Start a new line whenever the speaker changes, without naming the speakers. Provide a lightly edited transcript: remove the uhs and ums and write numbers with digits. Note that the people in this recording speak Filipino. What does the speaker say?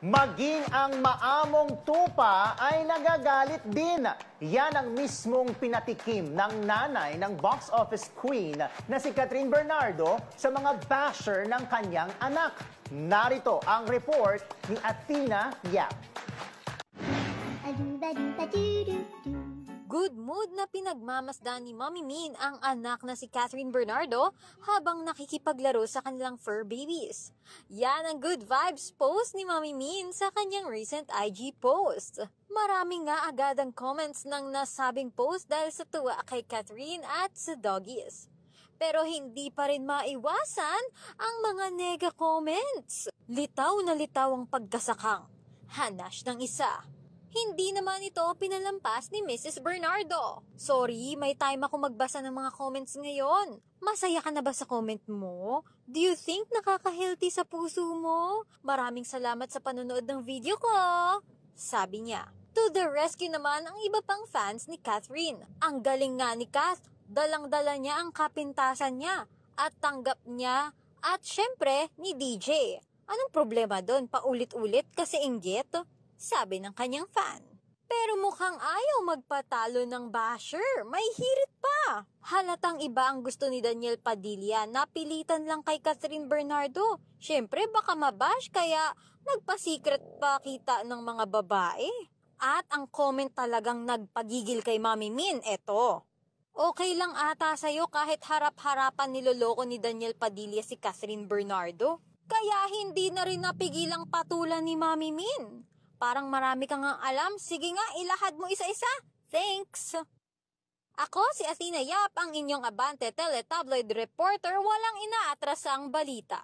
Maging ang maamong tupa ay nagagalit din. Yan ang mismong pinatikim ng nanay ng box office queen na si Catherine Bernardo sa mga basher ng kanyang anak. Narito ang report ni Athena Yap.
Good mood na pinagmamasdan ni Mommy Min ang anak na si Catherine Bernardo habang nakikipaglaro sa kanilang fur babies. Yan ang good vibes post ni Mommy Min sa kanyang recent IG post. Marami nga agad ang comments ng nasabing post dahil sa tuwa kay Catherine at sa doggies. Pero hindi pa rin maiwasan ang mga nega comments. Litaw na litaw ang pagkasakang. Hanash ng isa. Hindi naman ito pinalampas ni Mrs. Bernardo. Sorry, may time ako magbasa ng mga comments ngayon. Masaya ka na ba sa comment mo? Do you think nakaka-healthy sa puso mo? Maraming salamat sa panonood ng video ko. Sabi niya. To the rescue naman ang iba pang fans ni Catherine. Ang galing nga ni Cath. Dalang-dala niya ang kapintasan niya. At tanggap niya. At syempre, ni DJ. Anong problema doon? Paulit-ulit kasi inggit? Sabi ng kanyang fan. Pero mukhang ayaw magpatalo ng basher. May hirit pa. Halatang iba ang gusto ni Daniel Padilla. Napilitan lang kay Catherine Bernardo. Siyempre baka mabash kaya nagpa-secret pa kita ng mga babae. At ang comment talagang nagpagigil kay Mommy Min, eto. Okay lang ata sa'yo kahit harap-harapan niloloko ni Daniel Padilla si Catherine Bernardo. Kaya hindi na rin napigilang patulan ni Mommy Min. Parang marami kang alam. Sige nga, ilahad mo isa-isa. Thanks! Ako si Athena Yap, ang inyong abante teletabloid reporter, walang inaatrasang balita.